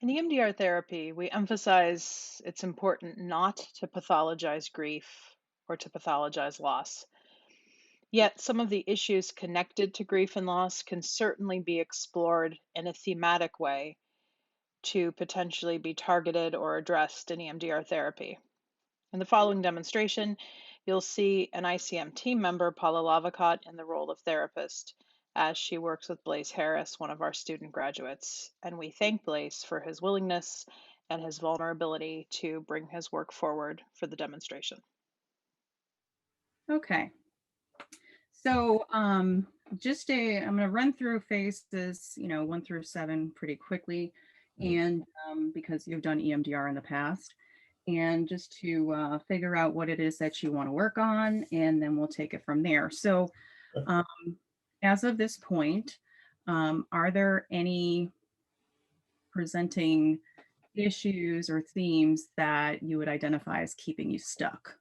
In EMDR therapy, we emphasize it's important not to pathologize grief or to pathologize loss. Yet, some of the issues connected to grief and loss can certainly be explored in a thematic way to potentially be targeted or addressed in EMDR therapy. In the following demonstration, you'll see an ICM team member, Paula Lavocat, in the role of therapist as she works with Blaise Harris, one of our student graduates. And we thank Blaise for his willingness and his vulnerability to bring his work forward for the demonstration. Okay. So I'm going to run through phases, 1 through 7 pretty quickly. And because you've done EMDR in the past, and just to figure out what it is that you want to work on, and then we'll take it from there. So um, as of this point, are there any presenting issues or themes that you would identify as keeping you stuck?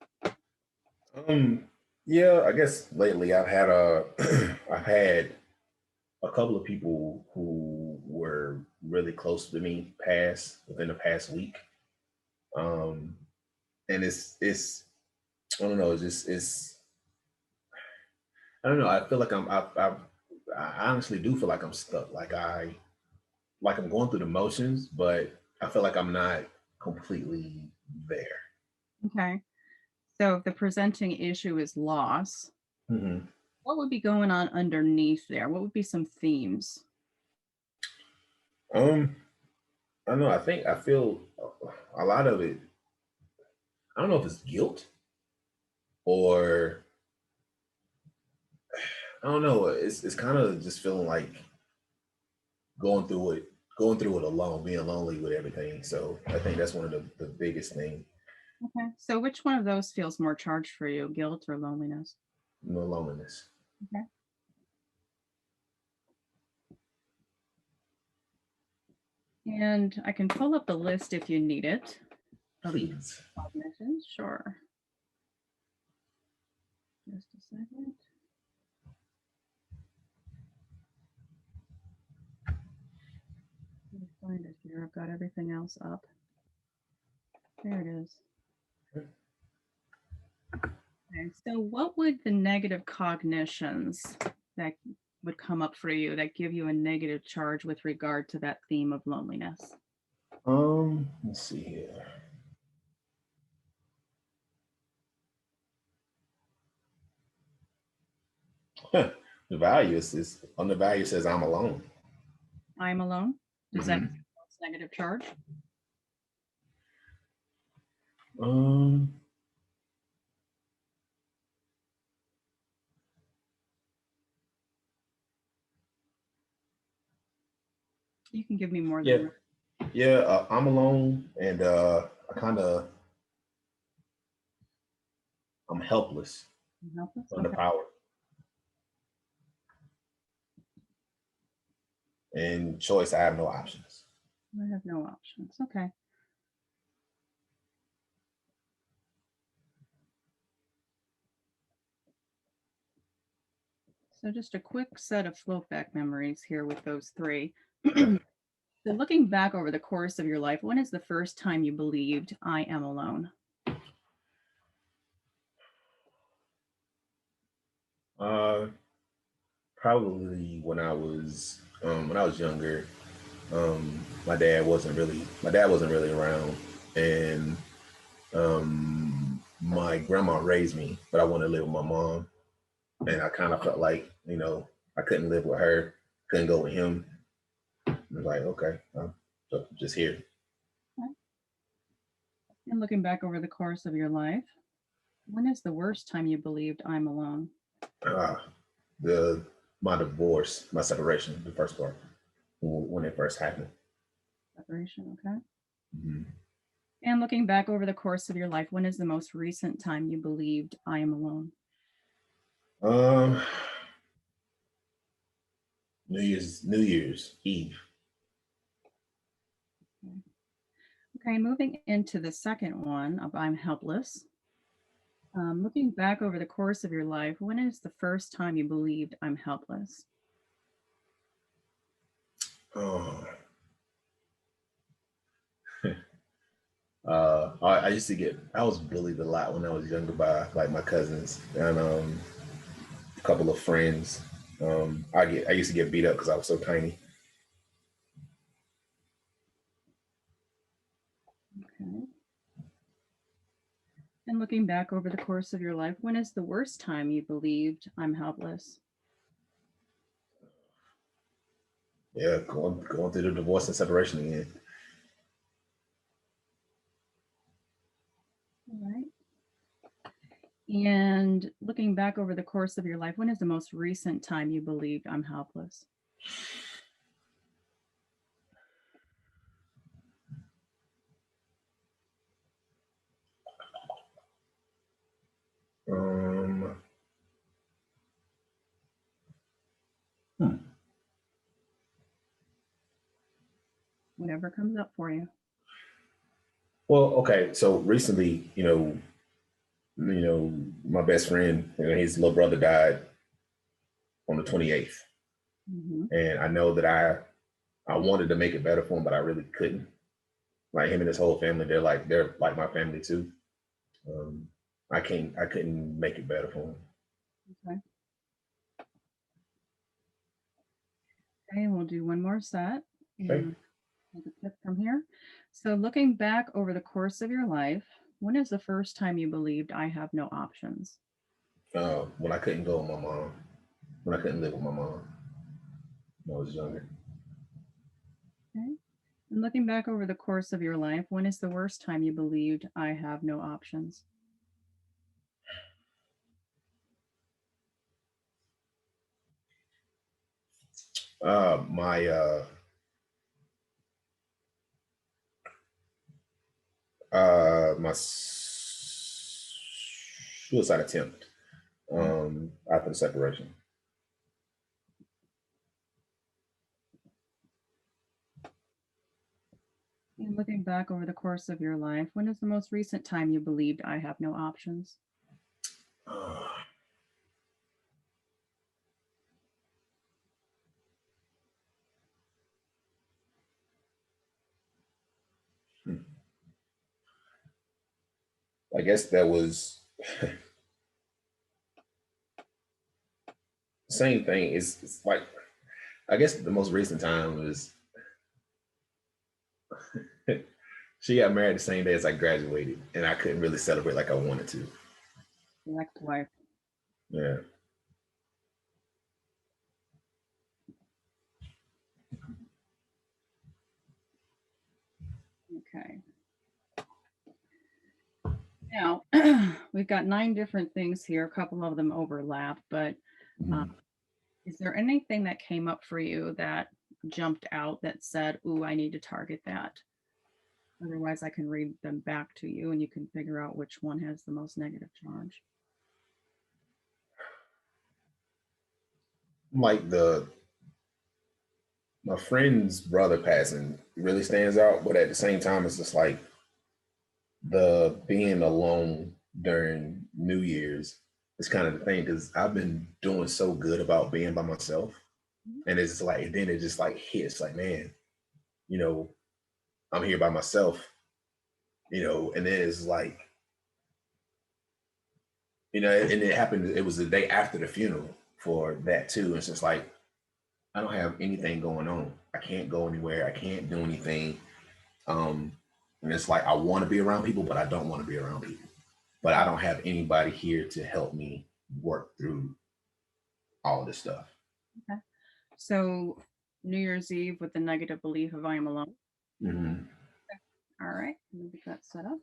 Yeah, I guess lately I've had a I've had a couple of people who were really close to me pass within the past week. Um, and it's I don't know, it's I don't know. I feel like I honestly do feel like I'm stuck. Like I'm going through the motions, but I feel like I'm not completely there. Okay. So if the presenting issue is loss, hmm what would be going on underneath there? What would be some themes? Um, I don't know. I feel a lot of it. I don't know if it's guilt or I don't know. It's kind of just feeling like going through it, going through it alone, being lonely with everything. So I think that's one of the biggest things, Okay. So which one of those feels more charged for you, guilt or loneliness? the loneliness. Okay. And I can pull up the list if you need it of each Please. cognitions. Sure. Just a second. Let me find it here. I've got everything else up. There it is. Okay. So what would the negative cognitions that would come up for you that give you a negative charge with regard to that theme of loneliness? Let's see here. The value is on the value says I'm alone. I'm alone. Does that Mhm. negative charge? Um, You can give me more yeah, than one. yeah. I'm alone, and I kind of I'm helpless Helpless? under Okay. power and choice. I have no options. I have no options. Okay. So just a quick set of float back memories here with those three. So looking back over the course of your life, when is the first time you believed I am alone? Uh, Probably when I was younger. My dad wasn't really around, and my grandma raised me, but I wanted to live with my mom, and I kind of felt like I couldn't live with her, couldn't go with him. I was like, okay, I'm just here. And looking back over the course of your life, when is the worst time you believed I'm alone? Uh, the My divorce, my separation, the first part when it first happened. Separation, okay. Mhm. And looking back over the course of your life, when is the most recent time you believed I am alone? Um, New Year's Eve. Okay, moving into the second one of I'm helpless. Looking back over the course of your life, when is the first time you believed I'm helpless? Oh, I used to I was bullied a lot when I was younger by like my cousins and a couple of friends. I used to get beat up because I was so tiny. Okay. And looking back over the course of your life, when is the worst time you believed I'm helpless? Yeah, going through the divorce and separation again. All right. And looking back over the course of your life, when is the most recent time you believed I'm helpless? Um, hmm. Whatever comes up for you. Well, okay. So recently, my best friend, his little brother died on the 28th, and I know that I wanted to make it better for him, but I really couldn't. Like him and his whole family, they're like my family too. I couldn't make it better for him. Okay. Okay, and we'll do one more set. Okay. And take a tip from here. So looking back over the course of your life, when is the first time you believed I have no options? When I couldn't go with my mom, when I couldn't live with my mom when I was younger. Okay. And looking back over the course of your life, when is the worst time you believed I have no options? My suicide attempt after the separation. And looking back over the course of your life, when is the most recent time you believed I have no options? I guess that was same thing. It's like I guess the most recent time was she got married the same day as I graduated, and I couldn't really celebrate like I wanted to. Select wife. Yeah. Okay. Now, we've got 9 different things here. A couple of them overlap, but is there anything that came up for you that jumped out that said, ooh, I need to target that? Otherwise, I can read them back to you and you can figure out which one has the most negative charge. Like my friend's brother passing really stands out, but at the same time, it's just like the being alone during New Year's is kind of the thing because I've been doing so good about being by myself, and it's like then it just like hits like man, you know, I'm here by myself, and then it's like and it happened. It was the day after the funeral for that too. It's just like I don't have anything going on. I can't go anywhere. I can't do anything. And it's like I want to be around people, but I don't want to be around people. But I don't have anybody here to help me work through all of this stuff. Okay. So New Year's Eve with the negative belief of I am alone. Mm-hmm. All right, let me get that set up.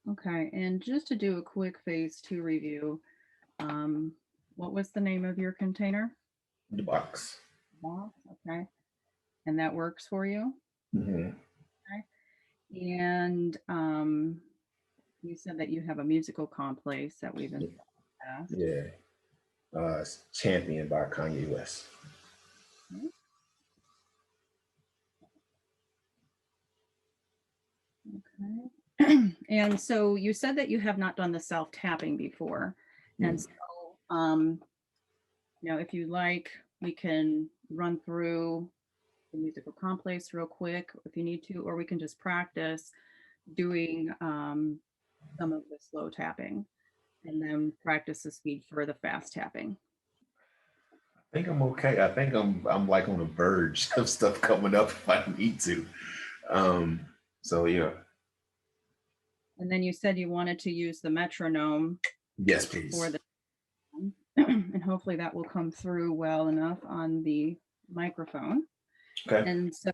Okay, and just to do a quick phase 2 review, what was the name of your container? The box. Box, okay. And that works for you? Mm-hmm. Okay. And you said that you have a musical complex that we've been past. Yeah. It's Champion by Kanye West. Okay. And so you said that you have not done the self-tapping before. And so If you like, we can run through the musical complex real quick if you need to, or we can just practice doing some of the slow tapping and then practice the speed for the fast tapping. I think I'm okay. I think I'm like on the verge of stuff coming up if I need to. So yeah. And then you said you wanted to use the metronome. Yes, please. For the and hopefully that will come through well enough on the microphone. Okay. And so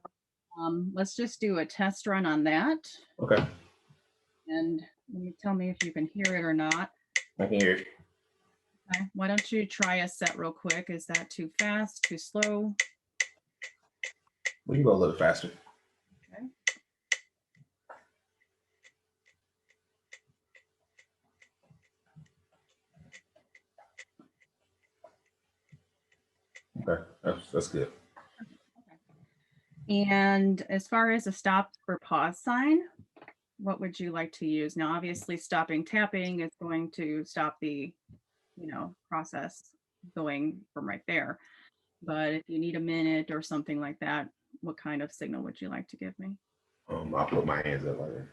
let's just do a test run on that. Okay. And tell me if you can hear it or not. I can hear it. Okay. Why don't you try a set real quick? Is that too fast, too slow? We can go a little faster. Okay, that's good. And as far as a stop or pause sign, what would you like to use? Now, obviously, stopping tapping is going to stop the, process going from right there. But if you need a minute or something like that, what kind of signal would you like to give me? I'll put my hands up like that.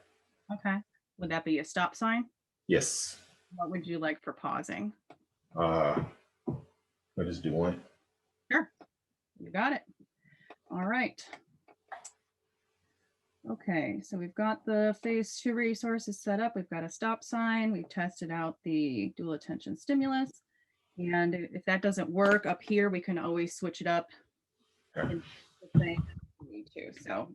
Okay. Would that be a stop sign? Yes. What would you like for pausing? I'll just do one. Sure. You got it. All right. Okay, so we've got the phase 2 resources set up. We've got a stop sign. We've tested out the dual attention stimulus. And if that doesn't work up here, we can always switch it up. Okay. So,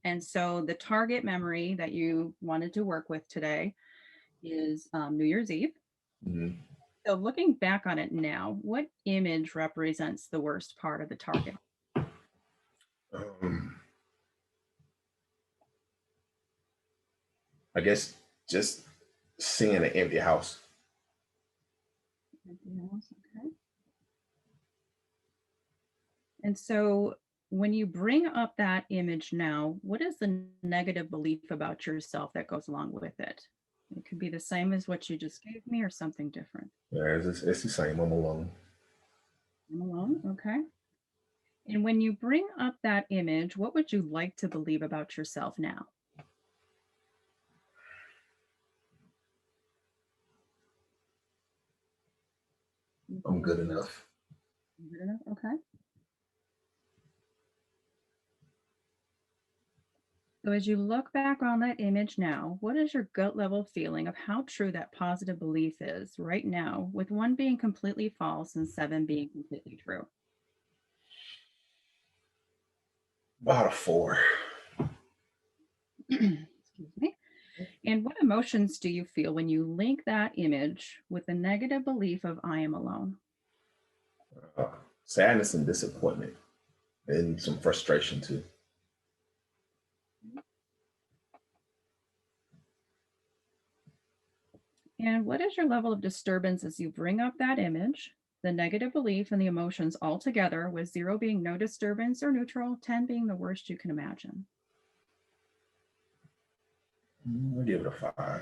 and so the target memory that you wanted to work with today is New Year's Eve. Mm-hmm. So looking back on it now, what image represents the worst part of the target? I guess just seeing an empty house. Okay. And so when you bring up that image now, what is the negative belief about yourself that goes along with it? It could be the same as what you just gave me or something different. Yeah, it's the same. I'm alone. I'm alone, okay. And when you bring up that image, what would you like to believe about yourself now? I'm good enough. Good enough, okay. So as you look back on that image now, what is your gut level feeling of how true that positive belief is right now, with 1 being completely false and 7 being completely true? About a 4. Excuse me. And what emotions do you feel when you link that image with the negative belief of I am alone? Sadness and disappointment, and some frustration too. And what is your level of disturbance as you bring up that image, the negative belief and the emotions all together, with 0 being no disturbance or neutral, 10 being the worst you can imagine? I'll give it a 5.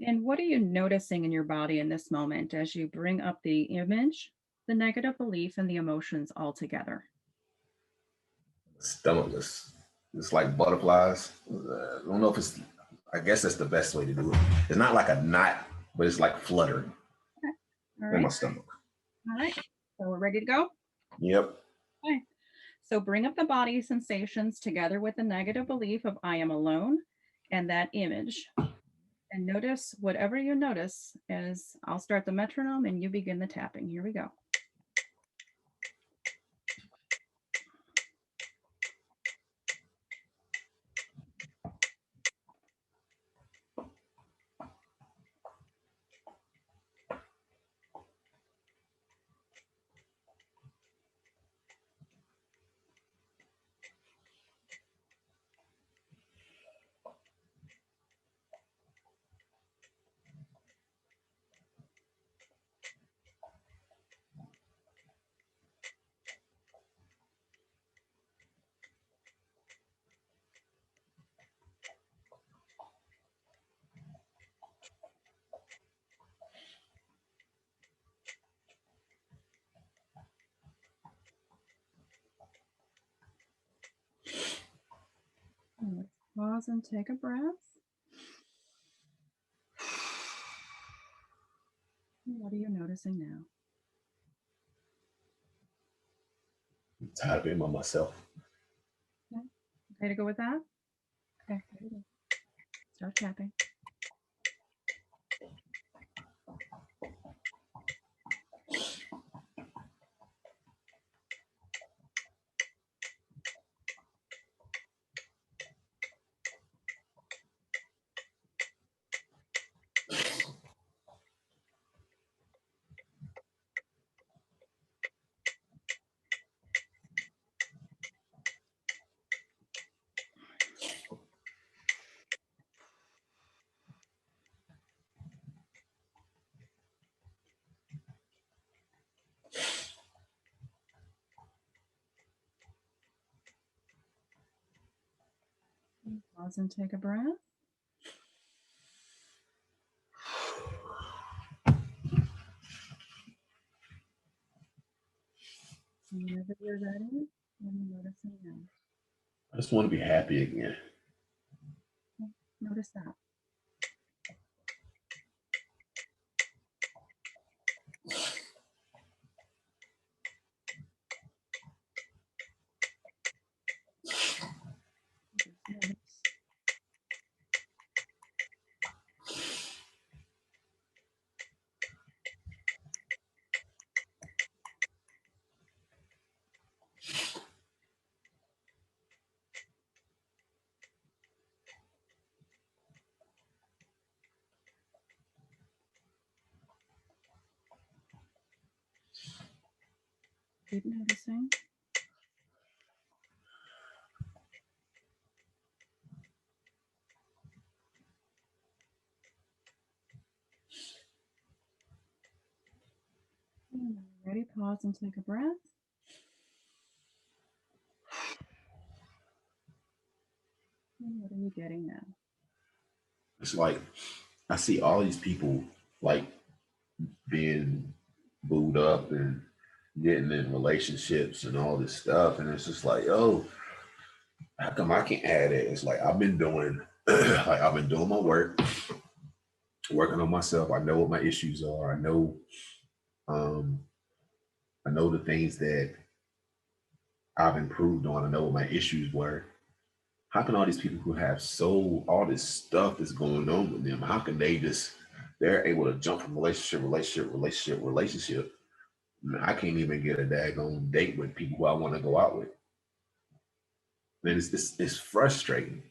And what are you noticing in your body in this moment as you bring up the image, the negative belief, and the emotions all together? Stomatless. It's like butterflies. I don't know if it's, I guess that's the best way to do it. It's not like a knot, but it's like fluttering in my stomach. All right. So we're ready to go? Yep. Okay. So bring up the body sensations together with the negative belief of I am alone and that image. And notice whatever you notice as I'll start the metronome and you begin the tapping. Here we go. pause and take a breath. What are you noticing now? I'm tired of being by myself. Okay to go with that? Okay, there you go. Start tapping. Pause and take a breath. And whenever you're ready, what are you noticing now? I just want to be happy again. Okay, notice that. Just notice. Keep noticing. And when you're ready, pause and take a breath. And what are you getting now? It's like I see all these people like being booed up and getting in relationships and all this stuff, and it's just like, oh, how come I can't have it? It's like I've been doing, like I've been doing my work, working on myself. I know what my issues are. Um, I know the things that I've improved on. I know what my issues were. How can all these people who have all this stuff that's going on with them, how can they're able to jump from relationship. I can't even get a daggone date with people who I want to go out with. And it's frustrating.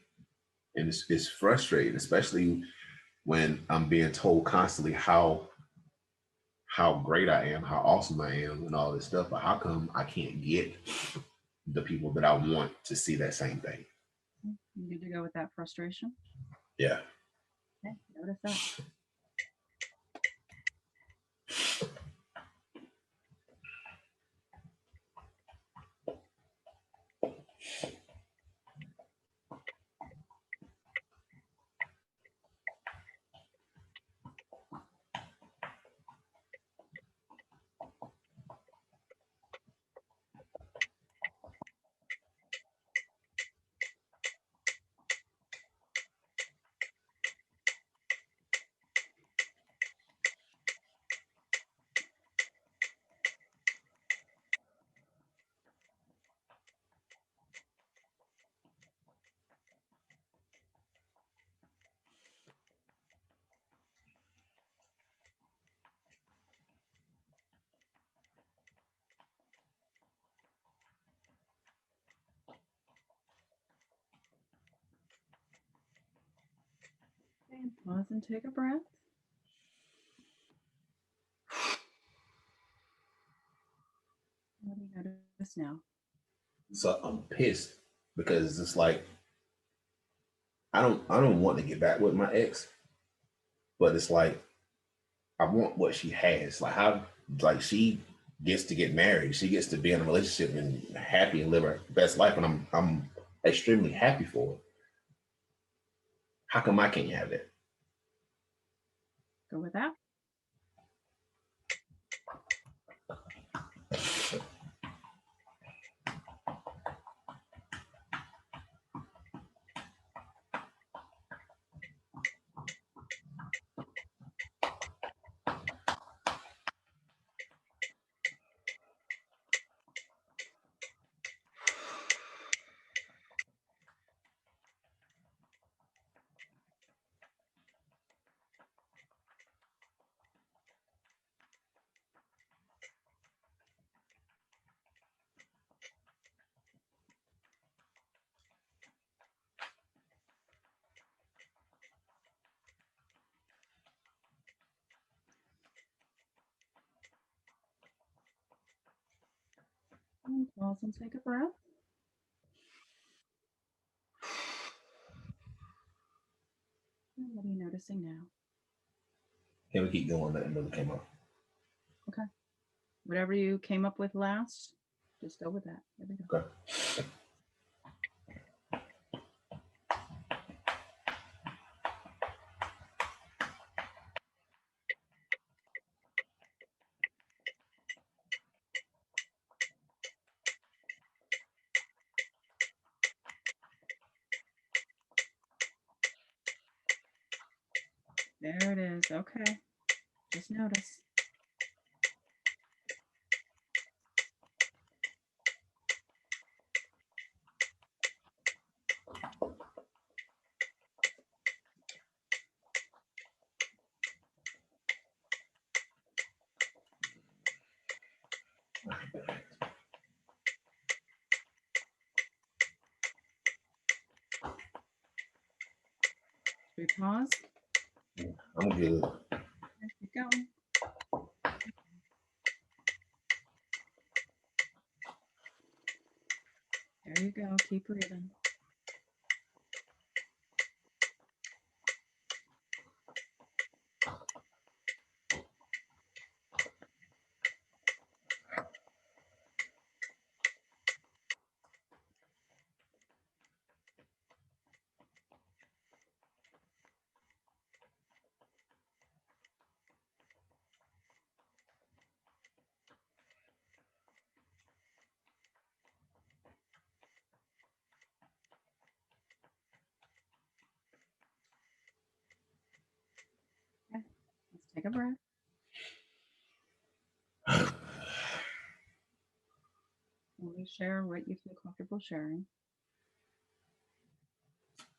And it's frustrating, especially when I'm being told constantly how great I am, how awesome I am, and all this stuff. But how come I can't get the people that I want to see that same thing? You need to go with that frustration. Yeah. Okay, notice that. And pause and take a breath. What do you notice now? So I'm pissed because it's like I don't want to get back with my ex, but it's like I want what she has. Like she gets to get married, she gets to be in a relationship and happy and live her best life, and I'm extremely happy for her. How come I can't have it? Go with that. Pause and take a breath. What are you noticing now? Can we keep going? That another came up. Okay. Whatever you came up with last, just go with that. There we go. Okay. There it is. Okay. Just notice. Should we pause? I'm good. Keep going. There you go. Keep breathing. Okay. Let's take a breath. Always share what you feel comfortable sharing.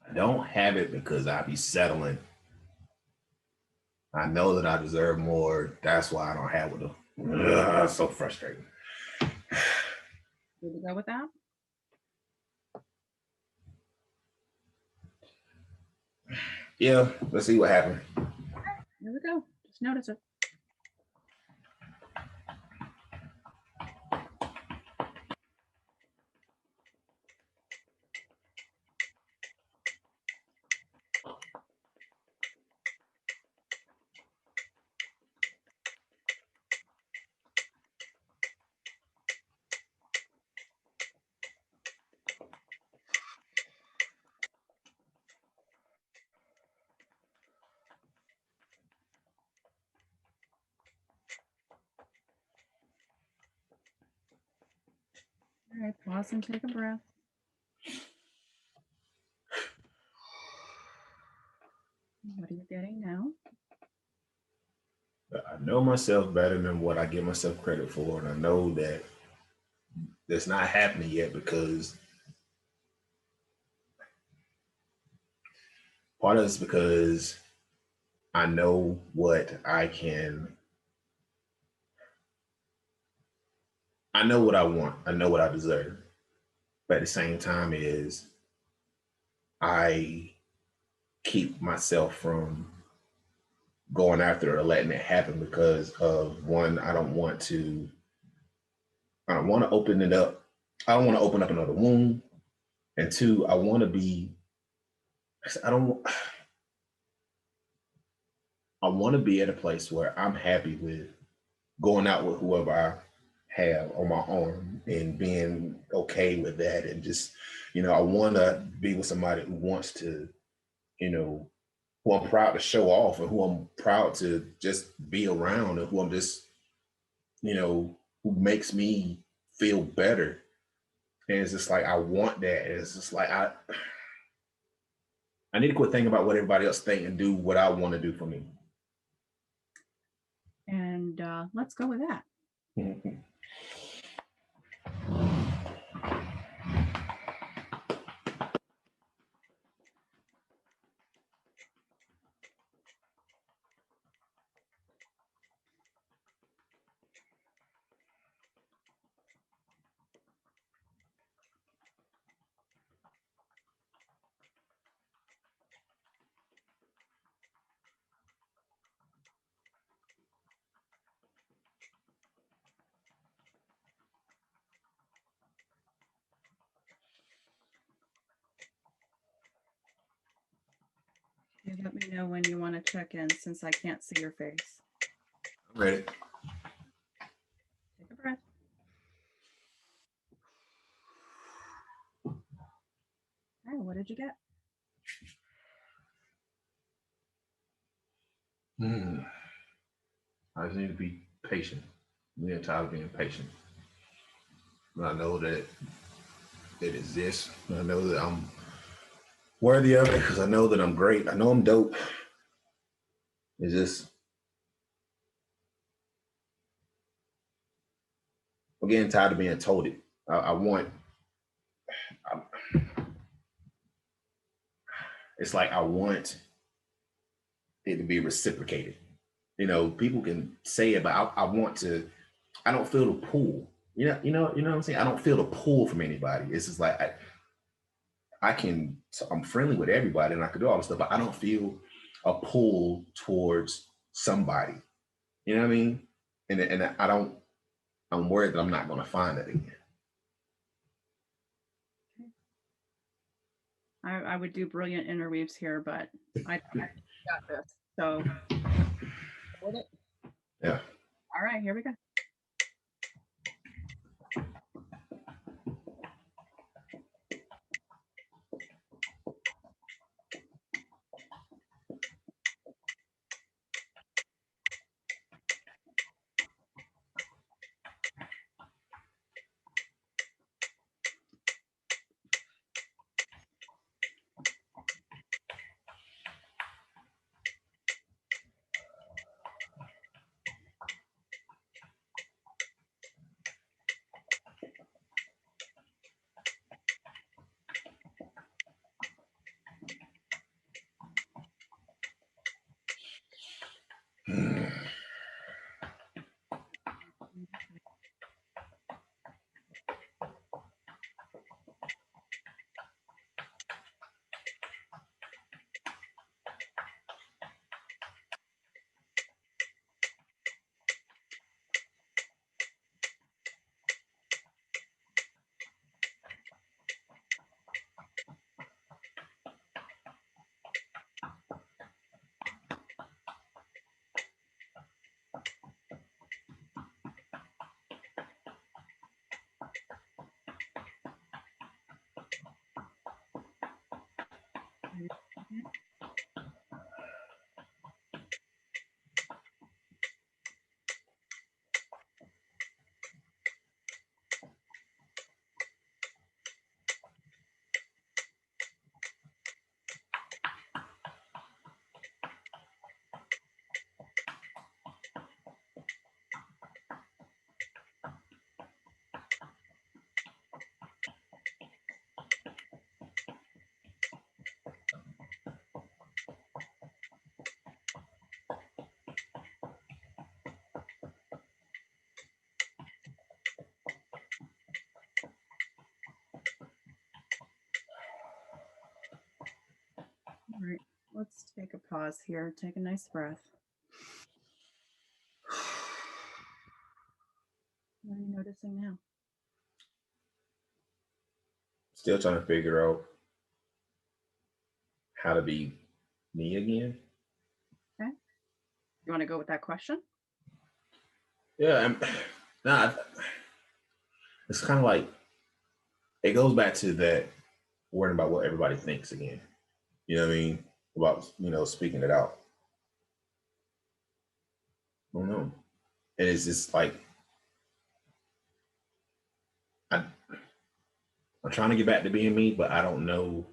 I don't have it because I be settling. I know that I deserve more. That's why I don't have it. It's so frustrating. Good to go with that? Yeah, let's see what happened. There we go. Just notice it. All right, pause and take a breath. What are you getting now? I know myself better than what I give myself credit for, and I know that that's not happening yet because part of it's because I know what I can. I know what I want. I know what I deserve. But at the same time is I keep myself from going after it or letting it happen because of one, I don't want to open it up. I don't want to open up another wound. And two, I want to be, I don't, I want to be at a place where I'm happy with going out with whoever I have on my arm and being okay with that. And just, I want to be with somebody who wants to, who I'm proud to show off and who I'm proud to just be around and who I'm just, who makes me feel better. And it's just like, I want that. And it's just like, I need to quit thinking about what everybody else think and do what I want to do for me. And let's go with that. Mm-hmm. Let me know when you want to check in since I can't see your face. I'm ready. Take a breath. All right, what did you get? I just need to be patient. I'm getting tired of being patient. And I know that it exists. I know that I'm worthy of it because I know that I'm great. I know I'm dope. It's just I'm getting tired of being told it. It's like I want it to be reciprocated. You know, people can say it, but I want to. I don't feel the pull. You know what I'm saying. I don't feel the pull from anybody. It's just like I'm friendly with everybody, and I can do all this stuff, but I don't feel a pull towards somebody. You know what I mean? And I don't. I'm worried that I'm not going to find it again. I would do brilliant interweaves here, but I got this. So, hold it. Yeah. All right, here we go. All right, let's take a pause here. Take a nice breath. What are you noticing now? Still trying to figure out how to be me again. Okay. You want to go with that question? Yeah. It's kind of like it goes back to that worrying about what everybody thinks again. You know what I mean? About speaking it out. I don't know. And it's just like I'm trying to get back to being me, but I don't know.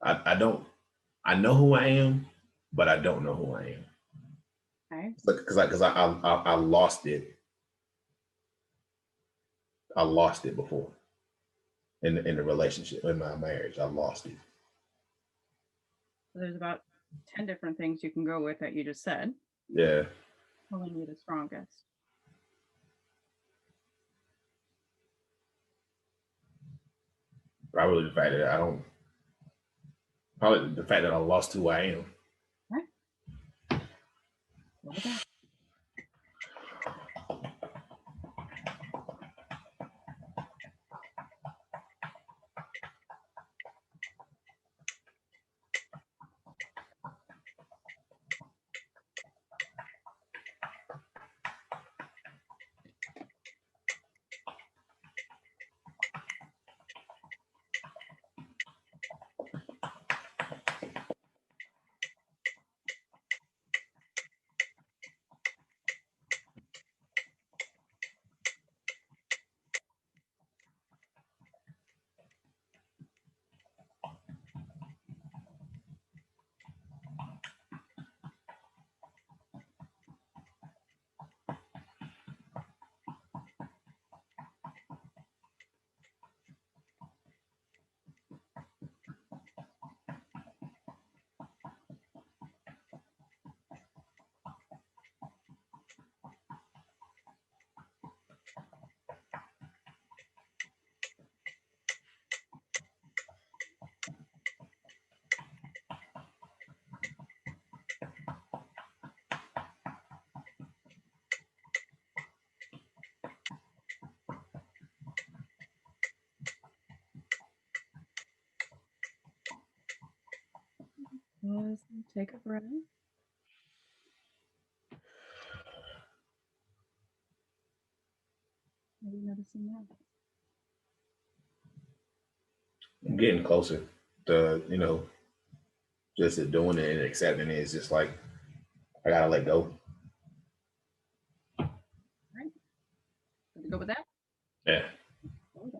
I don't. I know who I am, but I don't know who I am. Okay. Because I lost it. I lost it before in the relationship, in my marriage. I lost it. So there's about 10 different things you can go with that you just said. Yeah. Telling you the strongest. Probably the fact that I don't. Probably the fact that I lost who I am. Okay. What about? Pause and take a breath. What are you noticing now? I'm getting closer to, just doing it and accepting it. It's just like, I gotta let go. All right. Good to go with that? Yeah. Okay.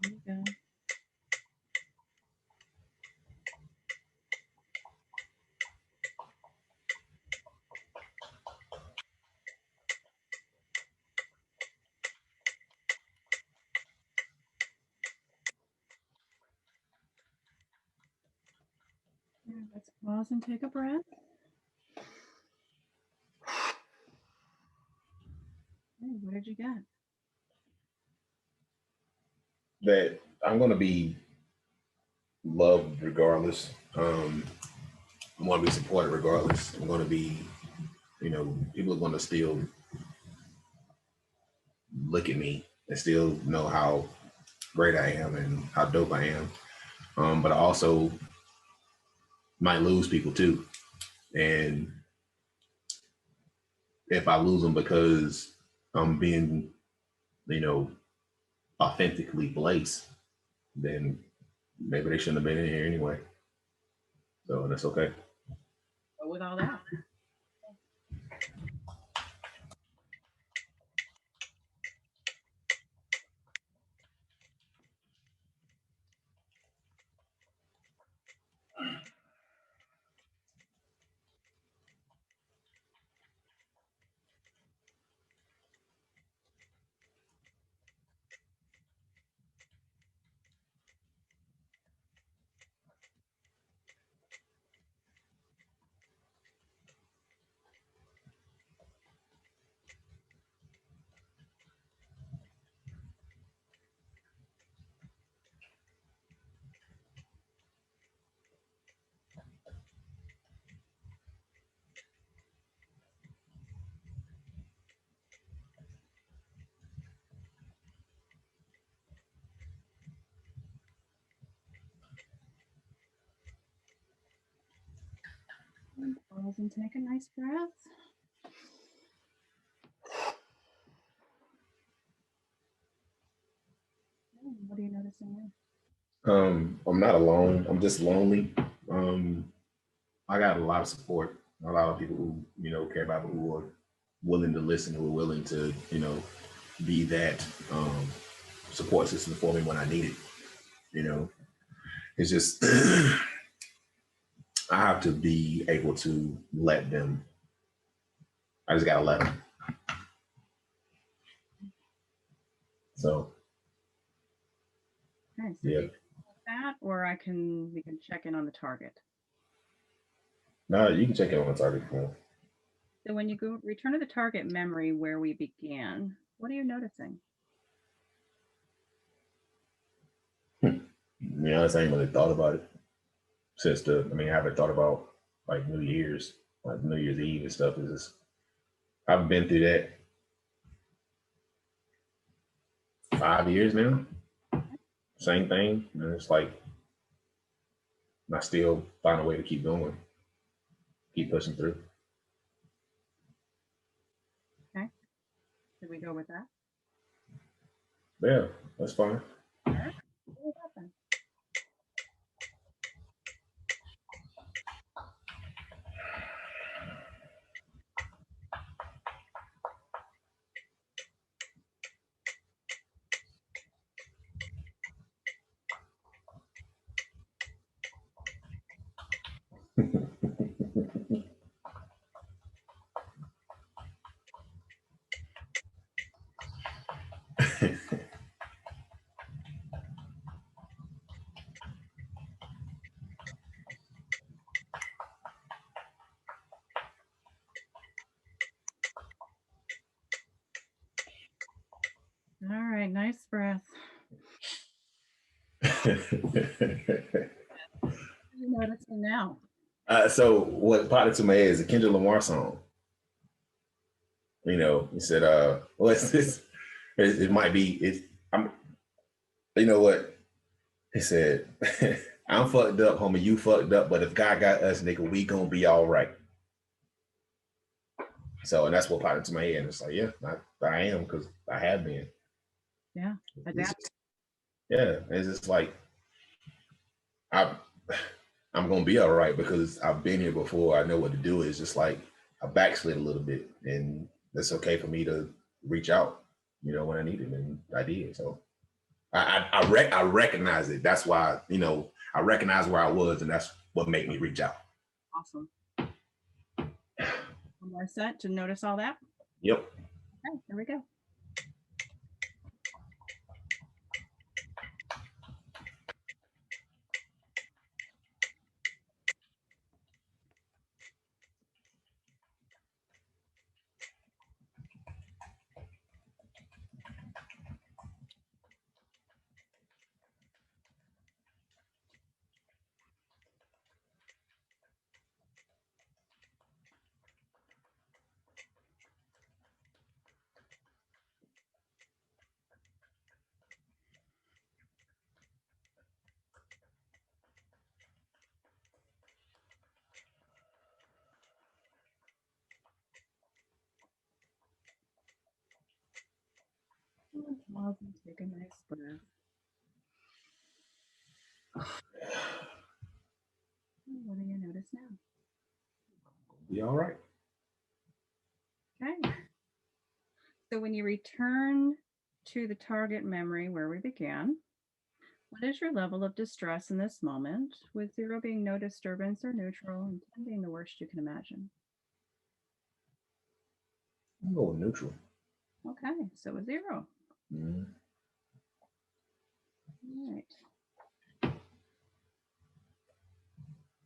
There you go. Yeah, let's pause and take a breath. Hey, what did you get? That I'm gonna be loved regardless. I'm gonna be supported regardless. I'm gonna be, people are gonna still look at me and still know how great I am and how dope I am. But I also might lose people too. And if I lose them because I'm being, authentically Blaise, then maybe they shouldn't have been in here anyway. So that's okay. Go with all that. And pause and take a nice breath. What are you noticing now? I'm not alone. I'm just lonely. I got a lot of support. A lot of people who, care about me, who are willing to listen, who are willing to, be that support system for me when I need it. It's just I have to be able to let them. I just gotta let them. So Okay, so yeah. that, or we can check in on the target. No, you can check in on the target. So when you go return to the target memory where we began, what are you noticing? I ain't really thought about it since I haven't thought about like New Year's Eve and stuff. Is just I've been through that 5 years now. same thing. And it's like, I still find a way to keep going, keep pushing through. Okay. Should we go with that? Yeah, that's fine. All right. What happened? All right, nice breath. What are you noticing now? So what popped into my head is a Kendrick Lamar song. You know, he said, what's this? It might be, you know what? He said, I'm fucked up, homie, you fucked up, but if God got us, nigga, we gonna be all right. So, and that's what popped into my head. And it's like, yeah, I am, because I have been. Yeah, adapt. Yeah, it's just like, I'm gonna be all right because I've been here before. I know what to do. It's just like I backslid a little bit, and it's okay for me to reach out, you know, when I need it, and I did. So I recognize it. That's why, you know, I recognize where I was, and that's what made me reach out. Awesome. One more set to notice all that. Yep. Okay, here we go. Pause and take a nice breath. What do you notice now? Be all right. Okay. So when you return to the target memory where we began, what is your level of distress in this moment, with 0 being no disturbance or neutral and 10 being the worst you can imagine? I'm going neutral. Okay, so a 0. Mm-hmm. All right.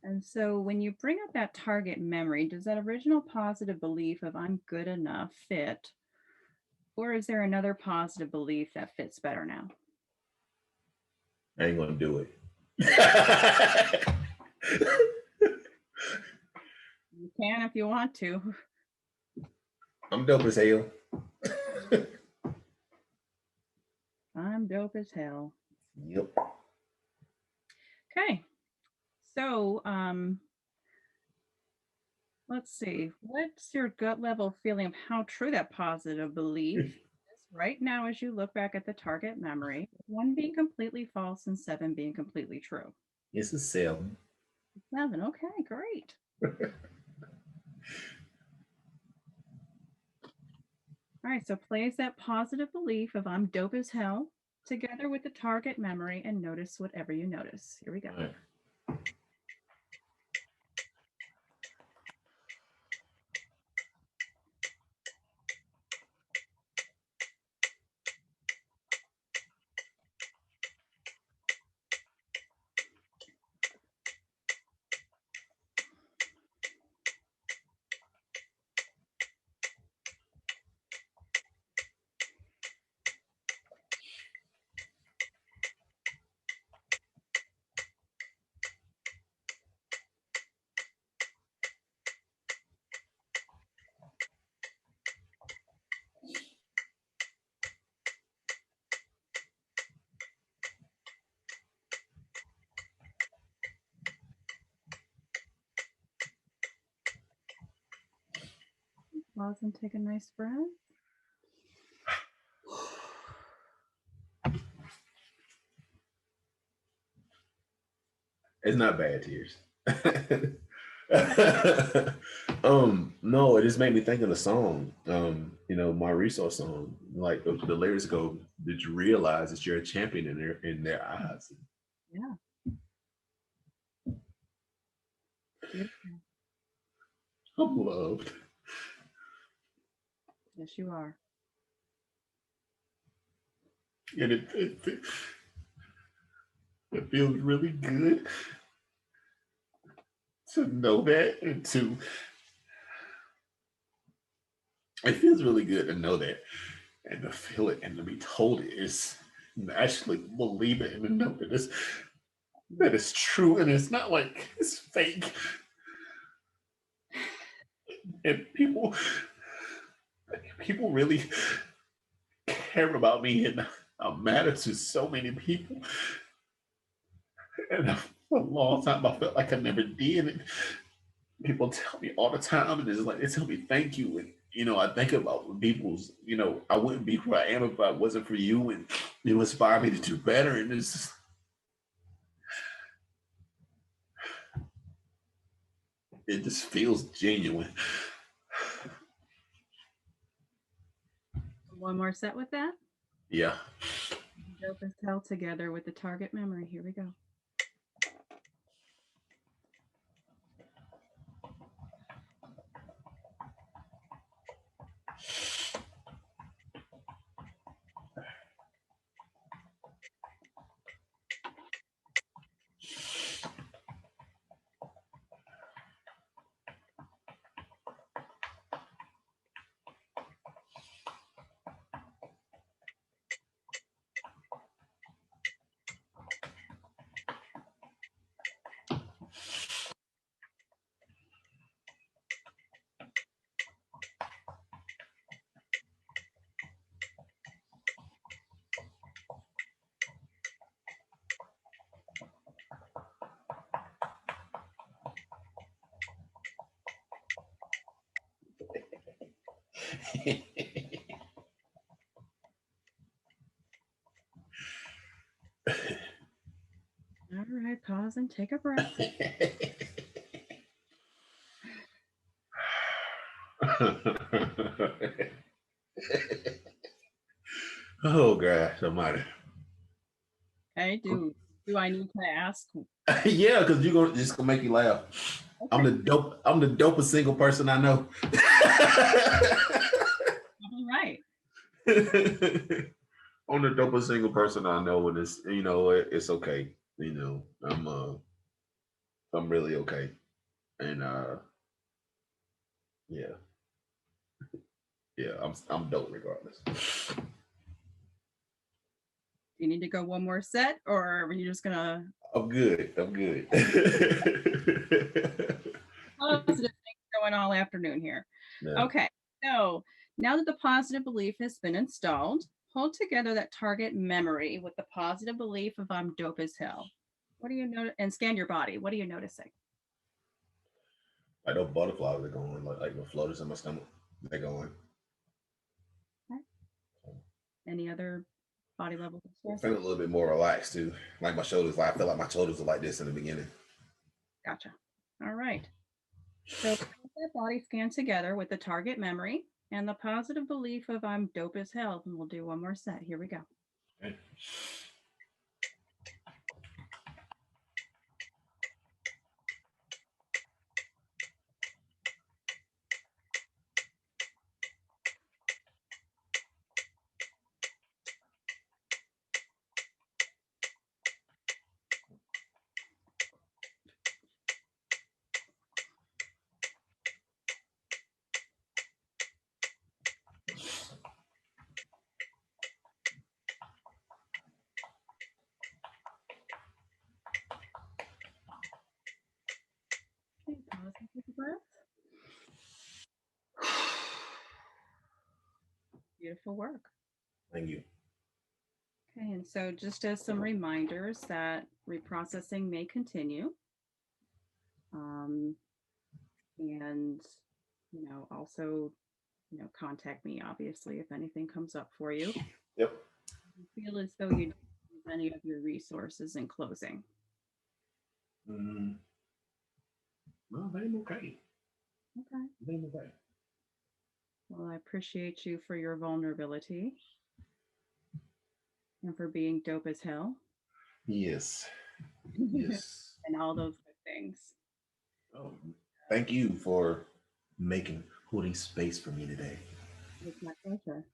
And so when you bring up that target memory, does that original positive belief of I'm good enough fit? Or is there another positive belief that fits better now? I ain't gonna do it. You can if you want to. I'm dope as hell. I'm dope as hell. Yep. Okay. So let's see. What's your gut level feeling of how true that positive belief is right now as you look back at the target memory, 1 being completely false and 7 being completely true? It's a 7. 7. Okay, great. All right, so place that positive belief of I'm dope as hell together with the target memory and notice whatever you notice. Here we go. Right. Pause and take a nice breath. It's not bad tears. No, it just made me think of the song. My resource song. Like the lyrics go, "Did you realize that you're a champion in their eyes?" Yeah. Beautiful. I'm loved. Yes, you are. And it feels really good to know that and to it feels really good to know that and to feel it and to be told it is actually believe it and to know that it's true and it's not like it's fake. And people really care about me and I matter to so many people. And for a long time I felt like I never did. And people tell me all the time, and it's like they tell me thank you. And I think about people's, I wouldn't be who I am if it wasn't for you, and you inspire me to do better. And it just feels genuine. One more set with that. Yeah. Dope as hell together with the target memory. Here we go. All right, pause and take a breath. Oh gosh, almighty. Okay, do I need to ask? Yeah, because you're gonna make you laugh. Okay. I'm the dopest single person I know. All right. I'm the dopest single person I know, and it's okay. I'm really okay, and yeah, I'm dope regardless. Do you need to go one more set, or are you just gonna? I'm good. Positive things going all afternoon here. Yeah. Okay, so now that the positive belief has been installed, hold together that target memory with the positive belief of I'm dope as hell. What do you notice? And scan your body. What are you noticing? Like those butterflies are going, like the floaters in my stomach, they're going. Okay. Any other body level I feel a little bit more relaxed too. Like my shoulders, I feel like my shoulders were like this in the beginning. Gotcha. All right. So put that body scan together with the target memory and the positive belief of I'm dope as hell. And we'll do one more set. Here we go. Okay. Pause and take a breath. Beautiful work. Thank you. Okay, and so just as some reminders that reprocessing may continue. And, also contact me, obviously, if anything comes up for you. Yep. Feel as though you use any of your resources in closing. No, they ain't okay. Okay. They ain't okay. Well, I appreciate you for your vulnerability and for being dope as hell. Yes. Yes. And all those good things. Oh, thank you for holding space for me today. It's my pleasure.